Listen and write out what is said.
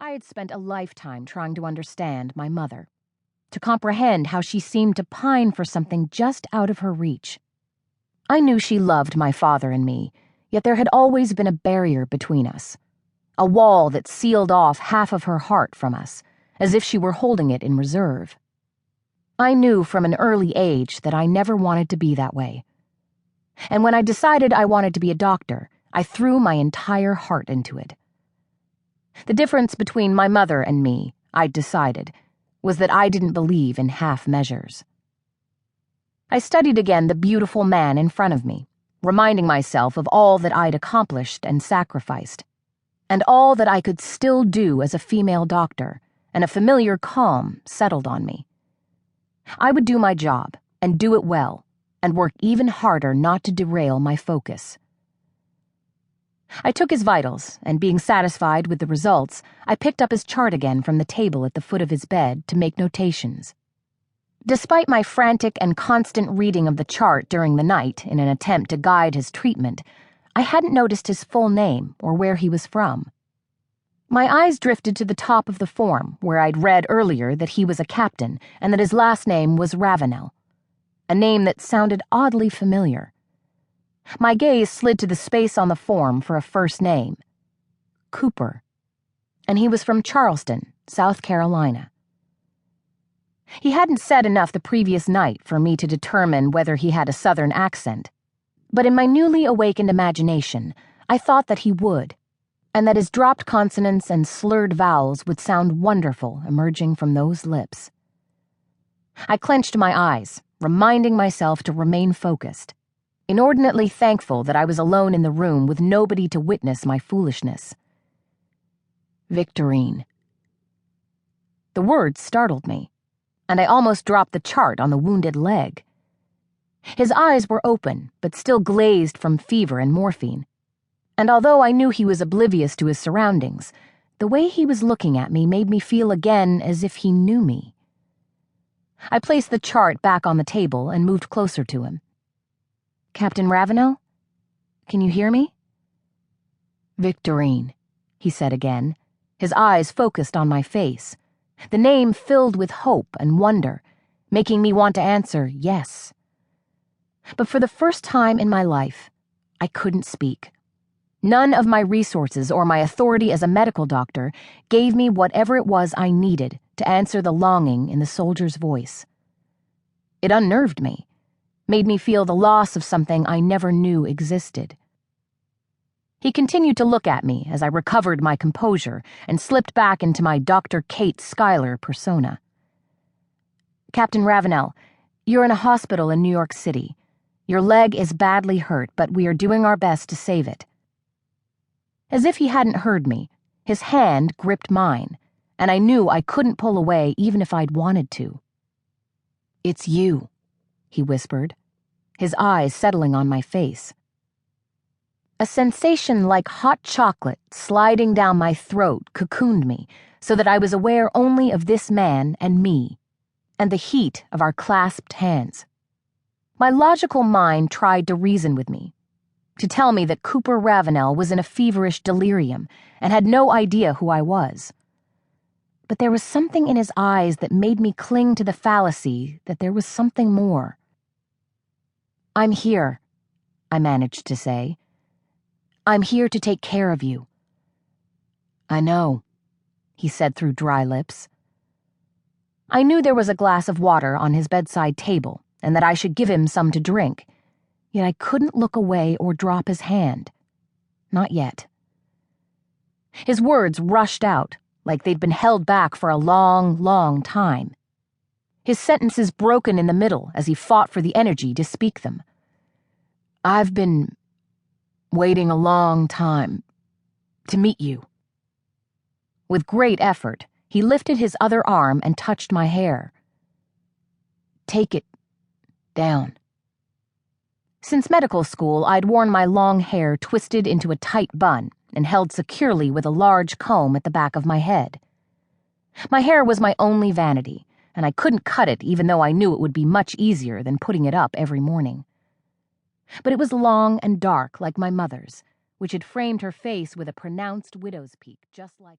I had spent a lifetime trying to understand my mother, to comprehend how she seemed to pine for something just out of her reach. I knew she loved my father and me, yet there had always been a barrier between us, a wall that sealed off half of her heart from us, as if she were holding it in reserve. I knew from an early age that I never wanted to be that way. And when I decided I wanted to be a doctor, I threw my entire heart into it. The difference between my mother and me, I'd decided, was that I didn't believe in half measures. I studied again the beautiful man in front of me, reminding myself of all that I'd accomplished and sacrificed, and all that I could still do as a female doctor, and a familiar calm settled on me. I would do my job, and do it well, and work even harder not to derail my focus. I took his vitals, and being satisfied with the results, I picked up his chart again from the table at the foot of his bed to make notations. Despite my frantic and constant reading of the chart during the night in an attempt to guide his treatment, I hadn't noticed his full name or where he was from. My eyes drifted to the top of the form, where I'd read earlier that he was a captain and that his last name was Ravenel, a name that sounded oddly familiar. My gaze slid to the space on the form for a first name, Cooper, and he was from Charleston, South Carolina. He hadn't said enough the previous night for me to determine whether he had a Southern accent, but in my newly awakened imagination, I thought that he would, and that his dropped consonants and slurred vowels would sound wonderful emerging from those lips. I clenched my eyes, reminding myself to remain focused, inordinately thankful that I was alone in the room with nobody to witness my foolishness. Victorine. The words startled me, and I almost dropped the chart on the wounded leg. His eyes were open, but still glazed from fever and morphine, and although I knew he was oblivious to his surroundings, the way he was looking at me made me feel again as if he knew me. I placed the chart back on the table and moved closer to him. Captain Ravenel? Can you hear me? Victorine, he said again, his eyes focused on my face, the name filled with hope and wonder, making me want to answer yes. But for the first time in my life, I couldn't speak. None of my resources or my authority as a medical doctor gave me whatever it was I needed to answer the longing in the soldier's voice. It unnerved me, made me feel the loss of something I never knew existed. He continued to look at me as I recovered my composure and slipped back into my Dr. Kate Schuyler persona. Captain Ravenel, you're in a hospital in New York City. Your leg is badly hurt, but we are doing our best to save it. As if he hadn't heard me, his hand gripped mine, and I knew I couldn't pull away even if I'd wanted to. It's you, he whispered, his eyes settling on my face. A sensation like hot chocolate sliding down my throat cocooned me so that I was aware only of this man and me, and the heat of our clasped hands. My logical mind tried to reason with me, to tell me that Cooper Ravenel was in a feverish delirium and had no idea who I was. But there was something in his eyes that made me cling to the fallacy that there was something more. I'm here, I managed to say. I'm here to take care of you. I know, he said through dry lips. I knew there was a glass of water on his bedside table and that I should give him some to drink, yet I couldn't look away or drop his hand. Not yet. His words rushed out, like they'd been held back for a long, long time. His sentences broken in the middle as he fought for the energy to speak them. I've been waiting a long time to meet you. With great effort, he lifted his other arm and touched my hair. Take it down. Since medical school, I'd worn my long hair twisted into a tight bun and held securely with a large comb at the back of my head. My hair was my only vanity, and I couldn't cut it even though I knew it would be much easier than putting it up every morning. But it was long and dark like my mother's, which had framed her face with a pronounced widow's peak just like